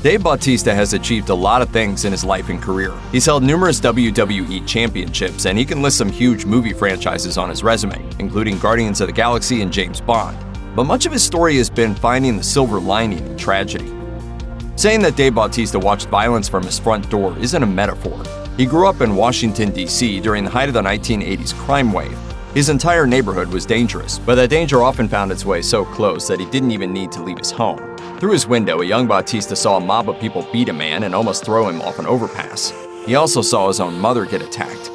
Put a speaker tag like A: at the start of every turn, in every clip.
A: Dave Bautista has achieved a lot of things in his life and career. He's held numerous WWE championships, and he can list some huge movie franchises on his resume, including Guardians of the Galaxy and James Bond. But much of his story has been finding the silver lining in tragedy. Saying that Dave Bautista watched violence from his front door isn't a metaphor. He grew up in Washington, D.C. during the height of the 1980s crime wave. His entire neighborhood was dangerous, but that danger often found its way so close that he didn't even need to leave his home. Through his window, a young Bautista saw a mob of people beat a man and almost throw him off an overpass. He also saw his own mother get attacked.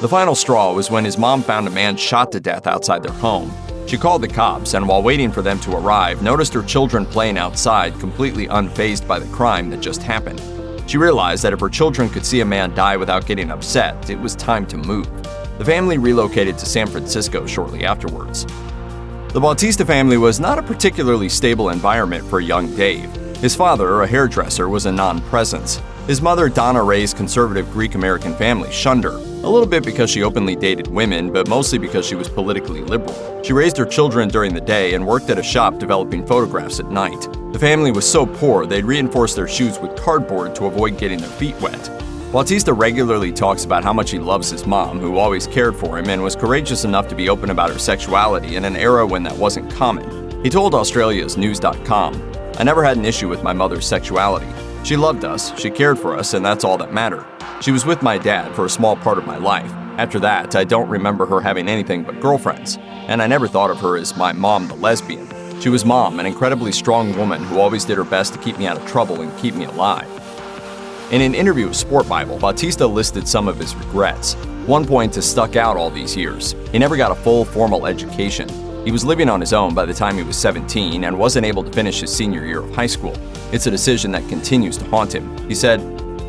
A: The final straw was when his mom found a man shot to death outside their home. She called the cops, and while waiting for them to arrive, noticed her children playing outside, completely unfazed by the crime that just happened. She realized that if her children could see a man die without getting upset, it was time to move. The family relocated to San Francisco shortly afterwards. The Bautista family was not a particularly stable environment for young Dave. His father, a hairdresser, was a non-presence. His mother, Donna Ray's conservative Greek-American family, shunned her, a little bit because she openly dated women, but mostly because she was politically liberal. She raised her children during the day and worked at a shop developing photographs at night. The family was so poor they'd reinforce their shoes with cardboard to avoid getting their feet wet. Bautista regularly talks about how much he loves his mom, who always cared for him and was courageous enough to be open about her sexuality in an era when that wasn't common. He told Australia's News.com, "I never had an issue with my mother's sexuality. She loved us, she cared for us, and that's all that mattered. She was with my dad for a small part of my life. After that, I don't remember her having anything but girlfriends, and I never thought of her as my mom the lesbian. She was Mom, an incredibly strong woman who always did her best to keep me out of trouble and keep me alive." In an interview with Sport Bible, Bautista listed some of his regrets. One point has stuck out all these years. He never got a full formal education. He was living on his own by the time he was 17 and wasn't able to finish his senior year of high school. It's a decision that continues to haunt him. He said,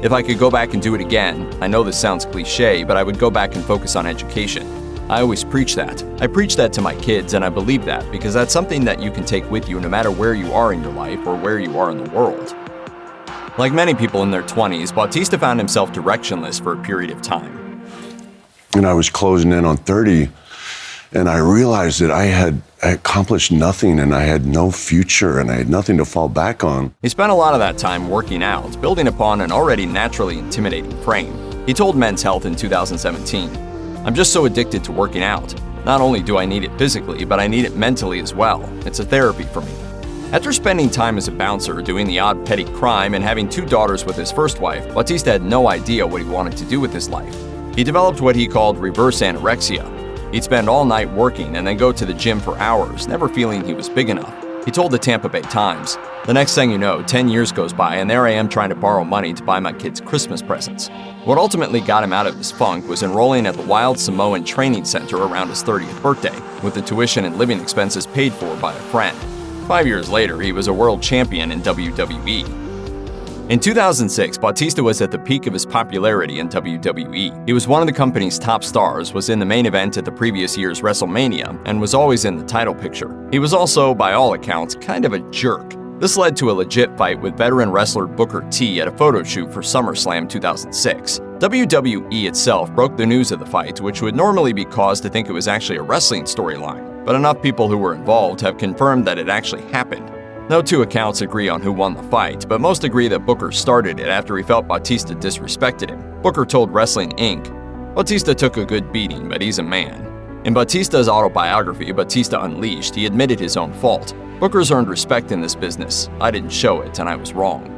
A: "If I could go back and do it again, I know this sounds cliche, but I would go back and focus on education. I always preach that. I preach that to my kids, and I believe that because that's something that you can take with you no matter where you are in your life or where you are in the world." Like many people in their 20s, Bautista found himself directionless for a period of time.
B: And I was closing in on 30, and I realized that I had accomplished nothing, and I had no future, and I had nothing to fall back on.
A: He spent a lot of that time working out, building upon an already naturally intimidating frame. He told Men's Health in 2017, "I'm just so addicted to working out. Not only do I need it physically, but I need it mentally as well. It's a therapy for me." After spending time as a bouncer, doing the odd petty crime, and having 2 daughters with his first wife, Bautista had no idea what he wanted to do with his life. He developed what he called reverse anorexia. He'd spend all night working and then go to the gym for hours, never feeling he was big enough. He told the Tampa Bay Times, "The next thing you know, 10 years goes by and there I am trying to borrow money to buy my kids Christmas presents." What ultimately got him out of his funk was enrolling at the Wild Samoan Training Center around his 30th birthday, with the tuition and living expenses paid for by a friend. 5 years later, he was a world champion in WWE. In 2006, Bautista was at the peak of his popularity in WWE. He was one of the company's top stars, was in the main event at the previous year's WrestleMania, and was always in the title picture. He was also, by all accounts, kind of a jerk. This led to a legit fight with veteran wrestler Booker T at a photo shoot for SummerSlam 2006. WWE itself broke the news of the fight, which would normally be cause to think it was actually a wrestling storyline, but enough people who were involved have confirmed that it actually happened. No 2 accounts agree on who won the fight, but most agree that Booker started it after he felt Bautista disrespected him. Booker told Wrestling Inc., "Bautista took a good beating, but he's a man." In Bautista's autobiography, Bautista Unleashed, he admitted his own fault. "Booker's earned respect in this business. I didn't show it, and I was wrong."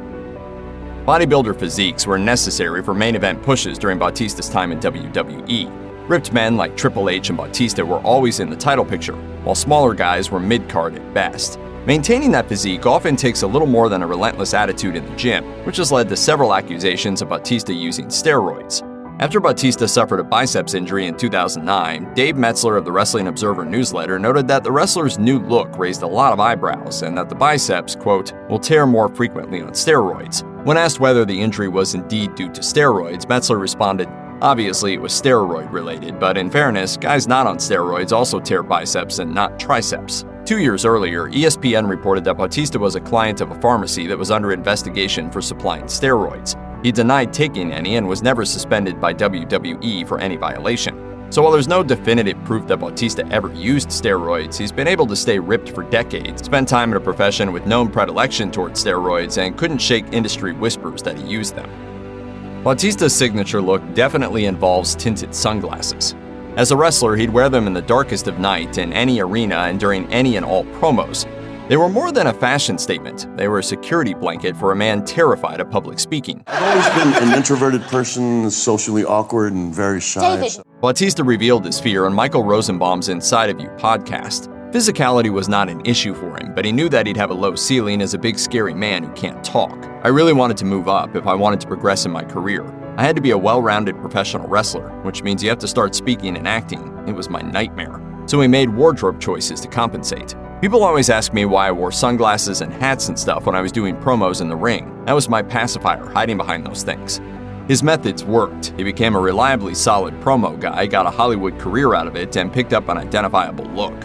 A: Bodybuilder physiques were necessary for main event pushes during Bautista's time in WWE. Ripped men like Triple H and Bautista were always in the title picture, while smaller guys were mid-card at best. Maintaining that physique often takes a little more than a relentless attitude in the gym, which has led to several accusations of Bautista using steroids. After Bautista suffered a biceps injury in 2009, Dave Metzler of the Wrestling Observer newsletter noted that the wrestler's new look raised a lot of eyebrows and that the biceps, quote, "will tear more frequently on steroids." When asked whether the injury was indeed due to steroids, Metzler responded, "Obviously it was steroid related, but in fairness, guys not on steroids also tear biceps and not triceps." 2 years earlier, ESPN reported that Bautista was a client of a pharmacy that was under investigation for supplying steroids. He denied taking any and was never suspended by WWE for any violation. So while there's no definitive proof that Bautista ever used steroids, he's been able to stay ripped for decades, spent time in a profession with known predilection towards steroids, and couldn't shake industry whispers that he used them. Bautista's signature look definitely involves tinted sunglasses. As a wrestler, he'd wear them in the darkest of night, in any arena, and during any and all promos. They were more than a fashion statement. They were a security blanket for a man terrified of public speaking.
B: I've always been an introverted person, socially awkward and very shy.
C: David.
A: Bautista revealed his fear on Michael Rosenbaum's Inside of You podcast. Physicality was not an issue for him, but he knew that he'd have a low ceiling as a big scary man who can't talk. I really wanted to move up if I wanted to progress in my career. I had to be a well-rounded professional wrestler, which means you have to start speaking and acting. It was my nightmare. So we made wardrobe choices to compensate. People always ask me why I wore sunglasses and hats and stuff when I was doing promos in the ring. That was my pacifier, hiding behind those things. His methods worked. He became a reliably solid promo guy, got a Hollywood career out of it, and picked up an identifiable look.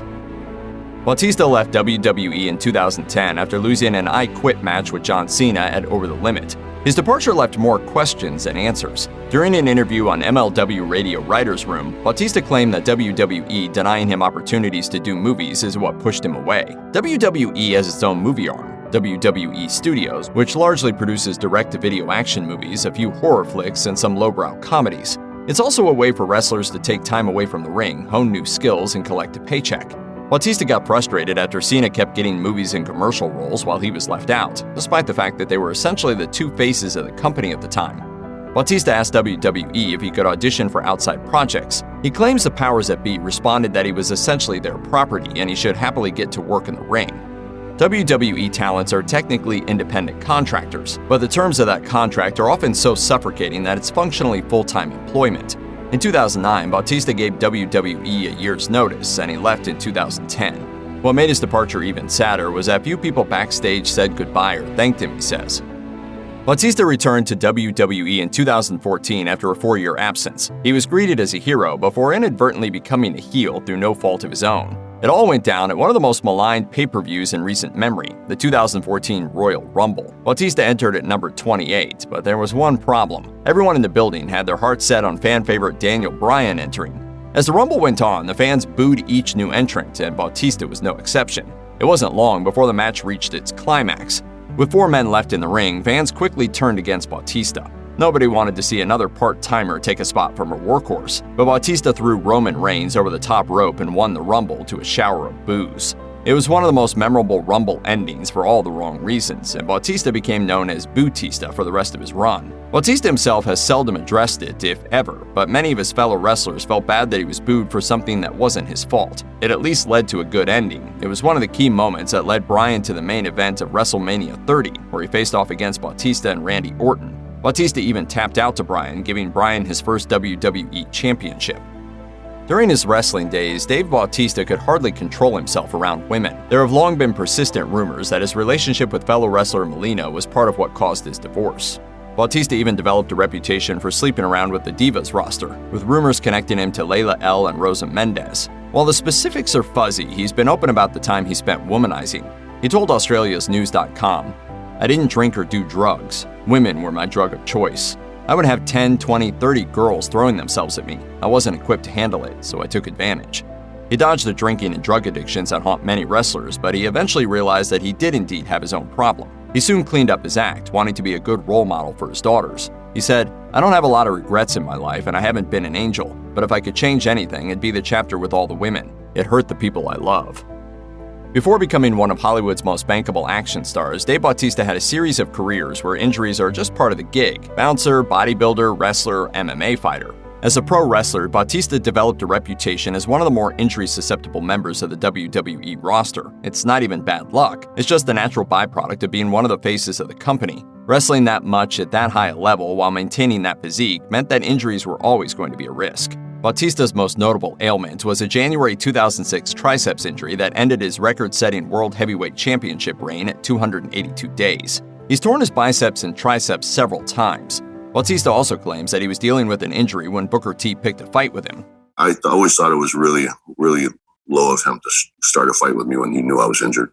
A: Bautista left WWE in 2010 after losing an I Quit match with John Cena at Over the Limit. His departure left more questions than answers. During an interview on MLW Radio Writers' Room, Bautista claimed that WWE denying him opportunities to do movies is what pushed him away. WWE has its own movie arm, WWE Studios, which largely produces direct-to-video action movies, a few horror flicks, and some lowbrow comedies. It's also a way for wrestlers to take time away from the ring, hone new skills, and collect a paycheck. Bautista got frustrated after Cena kept getting movies and commercial roles while he was left out, despite the fact that they were essentially the two faces of the company at the time. Bautista asked WWE if he could audition for outside projects. He claims the powers that be responded that he was essentially their property and he should happily get to work in the ring. WWE talents are technically independent contractors, but the terms of that contract are often so suffocating that it's functionally full-time employment. In 2009, Bautista gave WWE a year's notice, and he left in 2010. What made his departure even sadder was that few people backstage said goodbye or thanked him, he says. Bautista returned to WWE in 2014 after a 4-year absence. He was greeted as a hero before inadvertently becoming a heel through no fault of his own. It all went down at one of the most maligned pay-per-views in recent memory, the 2014 Royal Rumble. Bautista entered at number 28, but there was one problem. Everyone in the building had their hearts set on fan favorite Daniel Bryan entering. As the Rumble went on, the fans booed each new entrant, and Bautista was no exception. It wasn't long before the match reached its climax. With 4 men left in the ring, fans quickly turned against Bautista. Nobody wanted to see another part-timer take a spot from a workhorse, but Bautista threw Roman Reigns over the top rope and won the Rumble to a shower of boos. It was one of the most memorable Rumble endings for all the wrong reasons, and Bautista became known as Bootista for the rest of his run. Bautista himself has seldom addressed it, if ever, but many of his fellow wrestlers felt bad that he was booed for something that wasn't his fault. It at least led to a good ending. It was one of the key moments that led Bryan to the main event of WrestleMania 30, where he faced off against Bautista and Randy Orton. Bautista even tapped out to Bryan, giving Bryan his first WWE Championship. During his wrestling days, Dave Bautista could hardly control himself around women. There have long been persistent rumors that his relationship with fellow wrestler Melina was part of what caused his divorce. Bautista even developed a reputation for sleeping around with the Divas roster, with rumors connecting him to Layla El and Rosa Mendez. While the specifics are fuzzy, he's been open about the time he spent womanizing. He told Australia's News.com, "I didn't drink or do drugs. Women were my drug of choice. I would have 10, 20, 30 girls throwing themselves at me. I wasn't equipped to handle it, so I took advantage." He dodged the drinking and drug addictions that haunt many wrestlers, but he eventually realized that he did indeed have his own problem. He soon cleaned up his act, wanting to be a good role model for his daughters. He said, "I don't have a lot of regrets in my life, and I haven't been an angel, but if I could change anything, it'd be the chapter with all the women. It hurt the people I love." Before becoming one of Hollywood's most bankable action stars, Dave Bautista had a series of careers where injuries are just part of the gig: bouncer, bodybuilder, wrestler, MMA fighter. As a pro wrestler, Bautista developed a reputation as one of the more injury-susceptible members of the WWE roster. It's not even bad luck, it's just the natural byproduct of being one of the faces of the company. Wrestling that much at that high a level while maintaining that physique meant that injuries were always going to be a risk. Bautista's most notable ailment was a January 2006 triceps injury that ended his record-setting World Heavyweight Championship reign at 282 days. He's torn his biceps and triceps several times. Bautista also claims that he was dealing with an injury when Booker T picked a fight with him.
D: I always thought it was really, really low of him to start a fight with me when he knew I was injured.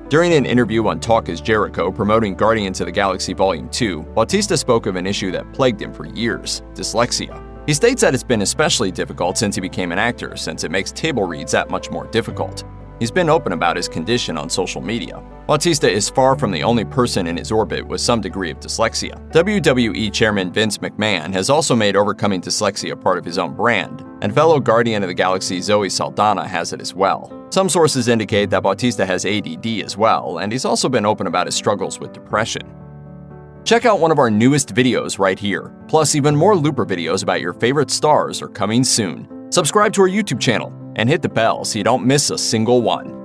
A: During an interview on Talk is Jericho promoting Guardians of the Galaxy Volume 2, Bautista spoke of an issue that plagued him for years: dyslexia. He states that it's been especially difficult since he became an actor, since it makes table reads that much more difficult. He's been open about his condition on social media. Bautista is far from the only person in his orbit with some degree of dyslexia. WWE Chairman Vince McMahon has also made overcoming dyslexia part of his own brand, and fellow Guardian of the Galaxy Zoe Saldana has it as well. Some sources indicate that Bautista has ADD as well, and he's also been open about his struggles with depression. Check out one of our newest videos right here. Plus, even more Looper videos about your favorite stars are coming soon. Subscribe to our YouTube channel and hit the bell so you don't miss a single one.